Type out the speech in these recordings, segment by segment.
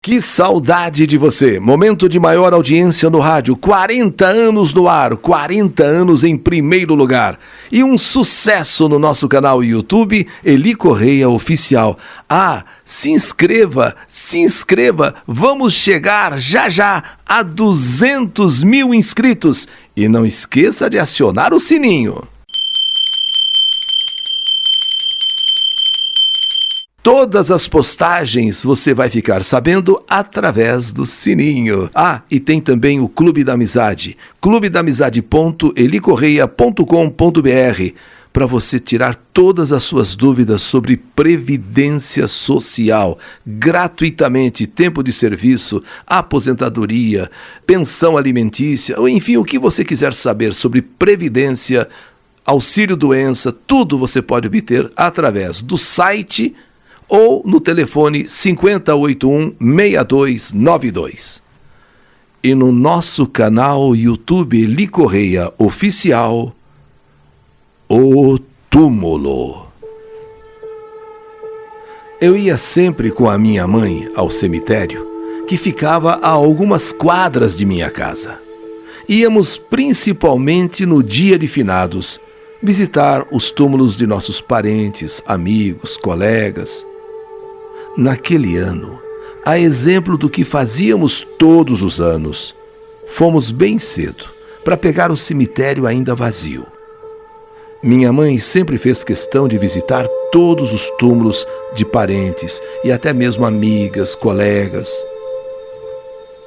Que saudade de você! Momento de maior audiência no rádio, 40 anos no ar, 40 anos em primeiro lugar. E um sucesso no nosso canal YouTube, Eli Correia Oficial. Se inscreva, vamos chegar já a 200 mil inscritos. E não esqueça de acionar o sininho. Todas as postagens você vai ficar sabendo através do sininho. E tem também o Clube da Amizade, clubedaamizade.elicorreia.com.br, para você tirar todas as suas dúvidas sobre previdência social, gratuitamente, tempo de serviço, aposentadoria, pensão alimentícia, ou enfim, o que você quiser saber sobre previdência, auxílio-doença, tudo você pode obter através do site ou no telefone 5081-6292. E no nosso canal YouTube Eli Correia Oficial, O Túmulo. Eu ia sempre com a minha mãe ao cemitério, que ficava a algumas quadras de minha casa. Íamos principalmente no dia de finados, visitar os túmulos de nossos parentes, amigos, colegas. Naquele ano, a exemplo do que fazíamos todos os anos, fomos bem cedo para pegar o cemitério ainda vazio. Minha mãe sempre fez questão de visitar todos os túmulos de parentes e até mesmo amigas, colegas.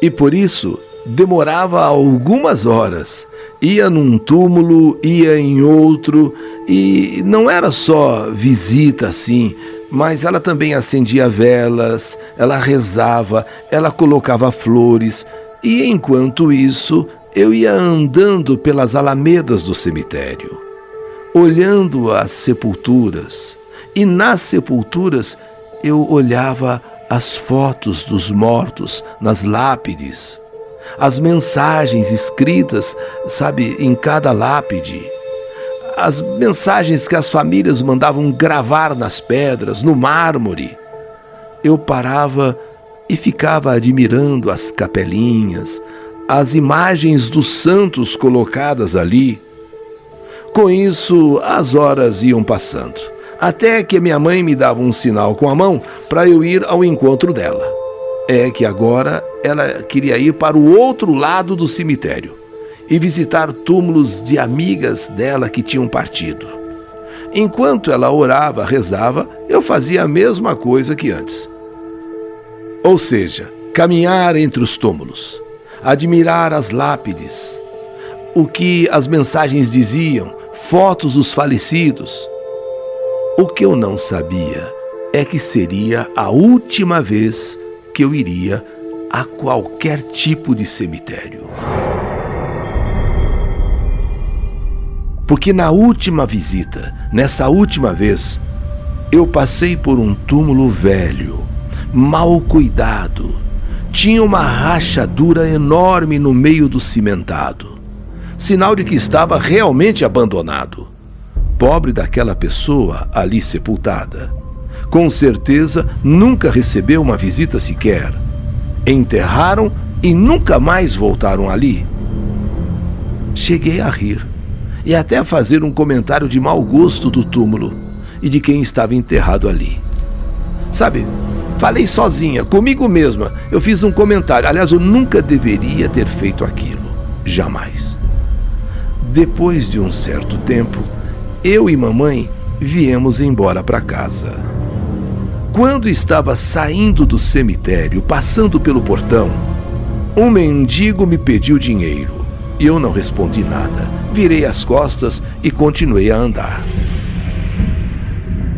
E por isso, demorava algumas horas. Ia num túmulo, ia em outro, e não era só visita assim, mas ela também acendia velas, ela rezava, ela colocava flores, e enquanto isso, eu ia andando pelas alamedas do cemitério, olhando as sepulturas, e nas sepulturas eu olhava as fotos dos mortos nas lápides, as mensagens escritas, em cada lápide, as mensagens que as famílias mandavam gravar nas pedras, no mármore. Eu parava e ficava admirando as capelinhas, as imagens dos santos colocadas ali. Com isso, as horas iam passando, até que minha mãe me dava um sinal com a mão para eu ir ao encontro dela. É que agora ela queria ir para o outro lado do cemitério e visitar túmulos de amigas dela que tinham partido. Enquanto ela orava, rezava, eu fazia a mesma coisa que antes. Ou seja, caminhar entre os túmulos, admirar as lápides, o que as mensagens diziam, fotos dos falecidos. O que eu não sabia é que seria a última vez que eu iria a qualquer tipo de cemitério. Porque na última visita, nessa última vez, eu passei por um túmulo velho, mal cuidado. Tinha uma rachadura enorme no meio do cimentado, sinal de que estava realmente abandonado. Pobre daquela pessoa ali sepultada. Com certeza nunca recebeu uma visita sequer. Enterraram e nunca mais voltaram ali. Cheguei a rir e até a fazer um comentário de mau gosto do túmulo e de quem estava enterrado ali. Falei sozinha, comigo mesma. Eu fiz um comentário. Aliás, eu nunca deveria ter feito aquilo. Jamais. Depois de um certo tempo, eu e mamãe viemos embora para casa. Quando estava saindo do cemitério, passando pelo portão, um mendigo me pediu dinheiro e eu não respondi nada. Virei as costas e continuei a andar.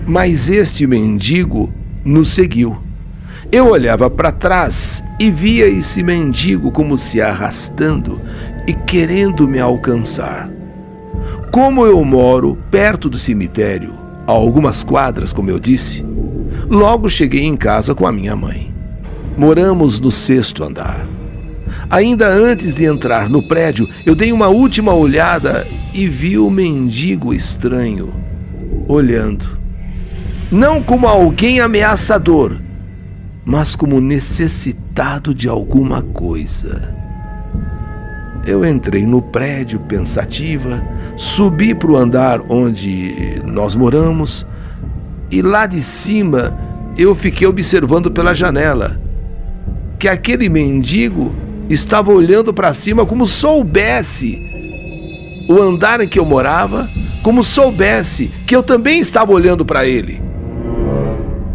Mas este mendigo nos seguiu. Eu olhava para trás e via esse mendigo como se arrastando e querendo me alcançar. Como eu moro perto do cemitério, a algumas quadras, como eu disse, logo cheguei em casa com a minha mãe. Moramos no 6º andar. Ainda antes de entrar no prédio, eu dei uma última olhada e vi o mendigo estranho, olhando. Não como alguém ameaçador, mas como necessitado de alguma coisa. Eu entrei no prédio pensativa, subi para o andar onde nós moramos e lá de cima eu fiquei observando pela janela que aquele mendigo estava olhando para cima como soubesse o andar em que eu morava, como soubesse que eu também estava olhando para ele.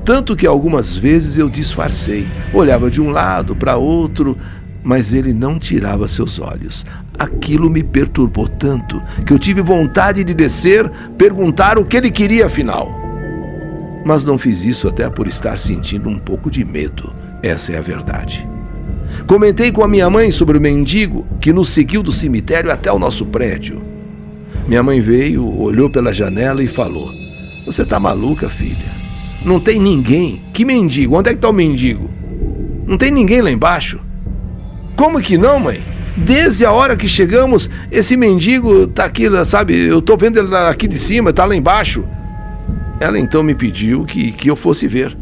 Tanto que algumas vezes eu disfarcei, olhava de um lado para outro, mas ele não tirava seus olhos. Aquilo me perturbou tanto que eu tive vontade de descer, perguntar o que ele queria afinal. Mas não fiz isso até por estar sentindo um pouco de medo, essa é a verdade. Comentei com a minha mãe sobre o mendigo que nos seguiu do cemitério até o nosso prédio. Minha mãe veio, olhou pela janela e falou: "Você tá maluca, filha? Não tem ninguém. Que mendigo? Onde é que tá o mendigo? Não tem ninguém lá embaixo." "Como que não, mãe? Desde a hora que chegamos, esse mendigo tá aqui, sabe? Eu tô vendo ele aqui de cima, tá lá embaixo." Ela então me pediu que eu fosse ver.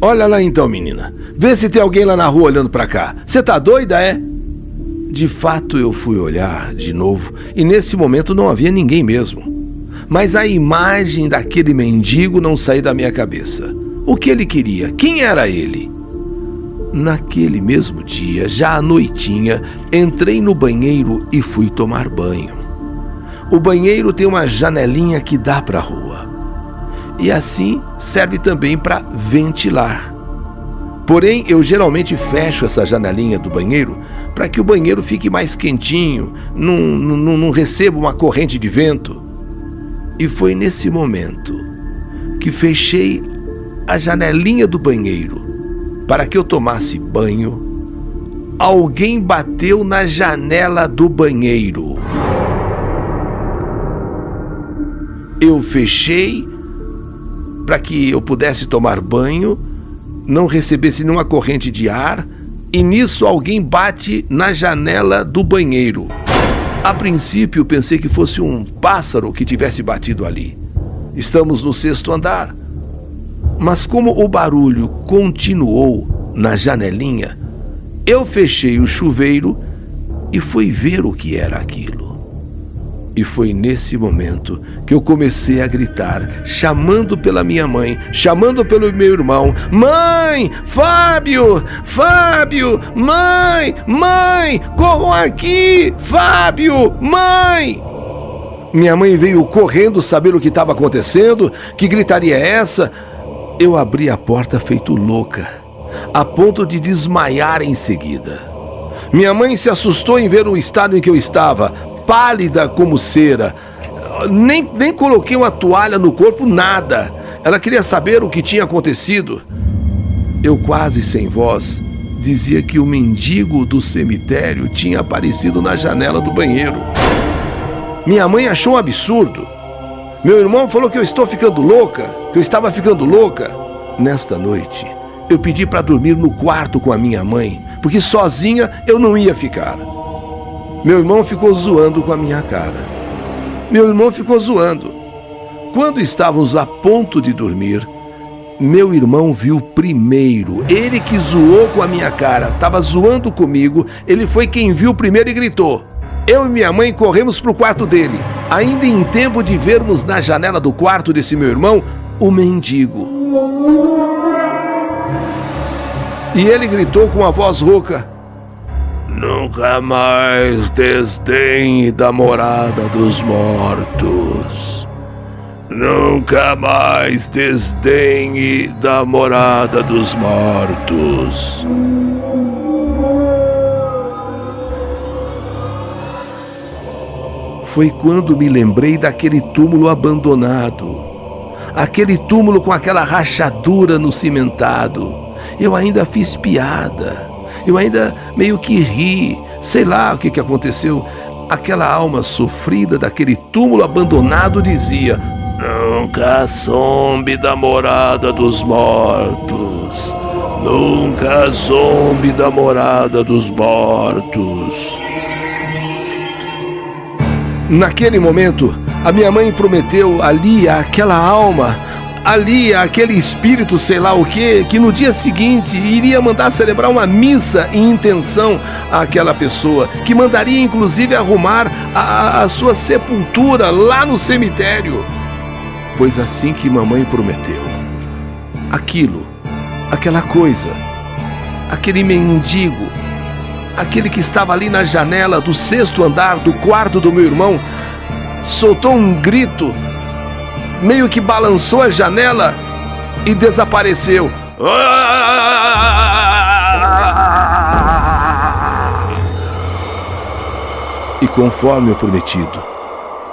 "Olha lá então, menina. Vê se tem alguém lá na rua olhando pra cá. Você tá doida, é?" De fato, eu fui olhar de novo e nesse momento não havia ninguém mesmo. Mas a imagem daquele mendigo não saiu da minha cabeça. O que ele queria? Quem era ele? Naquele mesmo dia, já à noitinha, entrei no banheiro e fui tomar banho. O banheiro tem uma janelinha que dá para a rua. E assim serve também para ventilar. Porém, eu geralmente fecho essa janelinha do banheiro para que o banheiro fique mais quentinho, não receba uma corrente de vento. E foi nesse momento que fechei a janelinha do banheiro para que eu tomasse banho. Alguém bateu na janela do banheiro. Eu fechei para que eu pudesse tomar banho, não recebesse nenhuma corrente de ar, e nisso alguém bate na janela do banheiro. A princípio pensei que fosse um pássaro que tivesse batido ali. Estamos no 6º andar. Mas como o barulho continuou na janelinha, eu fechei o chuveiro e fui ver o que era aquilo. E foi nesse momento que eu comecei a gritar, chamando pela minha mãe, chamando pelo meu irmão: "Mãe! Fábio! Fábio! Mãe! Mãe! Corram aqui! Fábio! Mãe!" Minha mãe veio correndo saber o que estava acontecendo, que gritaria é essa. Eu abri a porta feito louca, a ponto de desmaiar em seguida. Minha mãe se assustou em ver o estado em que eu estava, pálida como cera. Nem coloquei uma toalha no corpo, nada. Ela queria saber o que tinha acontecido. Eu, quase sem voz, dizia que o mendigo do cemitério tinha aparecido na janela do banheiro. Minha mãe achou um absurdo. Meu irmão falou que eu estou ficando louca, que eu estava ficando louca. Nesta noite, eu pedi para dormir no quarto com a minha mãe, porque sozinha eu não ia ficar. Meu irmão ficou zoando com a minha cara. Meu irmão ficou zoando. Quando estávamos a ponto de dormir, meu irmão viu primeiro. Ele que zoou com a minha cara, estava zoando comigo. Ele foi quem viu primeiro e gritou. Eu e minha mãe corremos para o quarto dele, ainda em tempo de vermos na janela do quarto desse meu irmão o mendigo. E ele gritou com a voz rouca: "Nunca mais desdenhe da morada dos mortos. Nunca mais desdenhe da morada dos mortos." Foi quando me lembrei daquele túmulo abandonado, aquele túmulo com aquela rachadura no cimentado. Eu ainda fiz piada, eu ainda meio que ri, sei lá o que aconteceu. Aquela alma sofrida daquele túmulo abandonado dizia: "Nunca zombe da morada dos mortos. Nunca zombe da morada dos mortos." Naquele momento, a minha mãe prometeu ali àquela alma ali aquele espírito, sei lá o que no dia seguinte iria mandar celebrar uma missa em intenção àquela pessoa, que mandaria inclusive arrumar a sua sepultura lá no cemitério. Pois assim que mamãe prometeu, aquela coisa, aquele mendigo, aquele que estava ali na janela do 6º andar do quarto do meu irmão, soltou um grito, meio que balançou a janela e desapareceu. E conforme o prometido,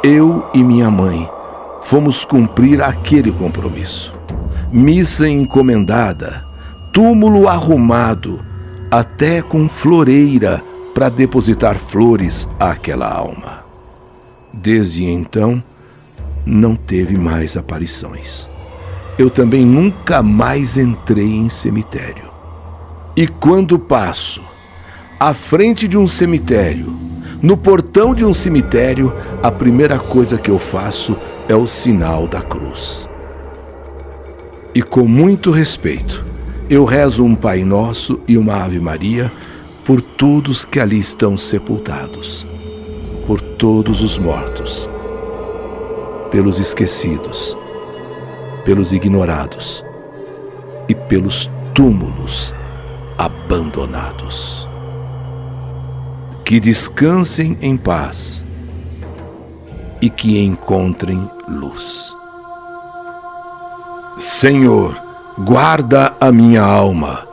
eu e minha mãe fomos cumprir aquele compromisso. Missa encomendada, túmulo arrumado, até com floreira para depositar flores àquela alma. Desde então, não teve mais aparições. Eu também nunca mais entrei em cemitério. E quando passo à frente de um cemitério, no portão de um cemitério, a primeira coisa que eu faço é o sinal da cruz. E com muito respeito, eu rezo um Pai Nosso e uma Ave Maria por todos que ali estão sepultados, por todos os mortos, pelos esquecidos, pelos ignorados e pelos túmulos abandonados. Que descansem em paz e que encontrem luz. Senhor, guarda a minha alma.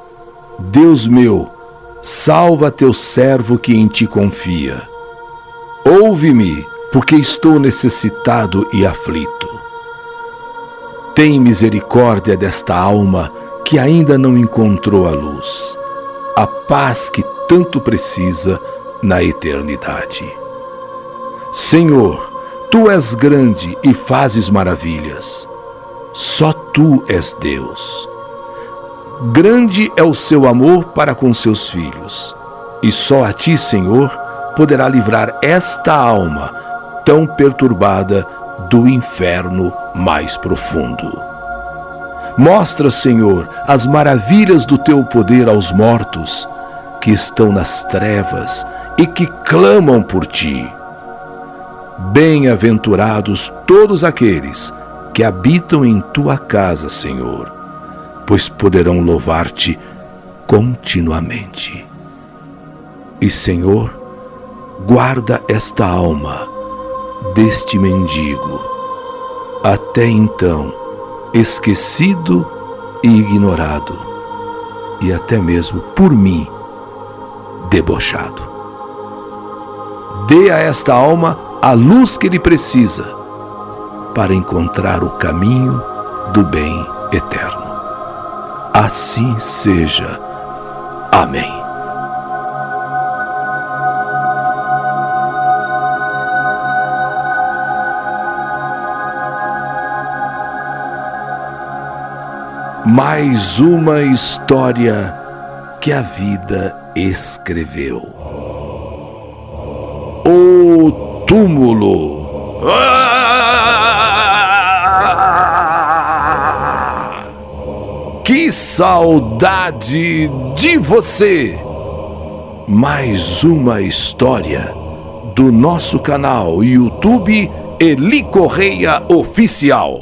Deus meu, salva teu servo que em ti confia. Ouve-me, porque estou necessitado e aflito. Tem misericórdia desta alma que ainda não encontrou a luz, a paz que tanto precisa na eternidade. Senhor, Tu és grande e fazes maravilhas. Só Tu és Deus. Grande é o seu amor para com seus filhos, e só a Ti, Senhor, poderá livrar esta alma tão perturbada do inferno mais profundo. Mostra, Senhor, as maravilhas do Teu poder aos mortos que estão nas trevas e que clamam por Ti. Bem-aventurados todos aqueles que habitam em Tua casa, Senhor, pois poderão louvar-Te continuamente. E, Senhor, guarda esta alma deste mendigo, até então esquecido e ignorado, e até mesmo por mim debochado. Dê a esta alma a luz que ele precisa para encontrar o caminho do bem eterno. Assim seja. Amém. Mais uma história que a vida escreveu. O túmulo. Que saudade de você! Mais uma história do nosso canal YouTube Eli Correia Oficial.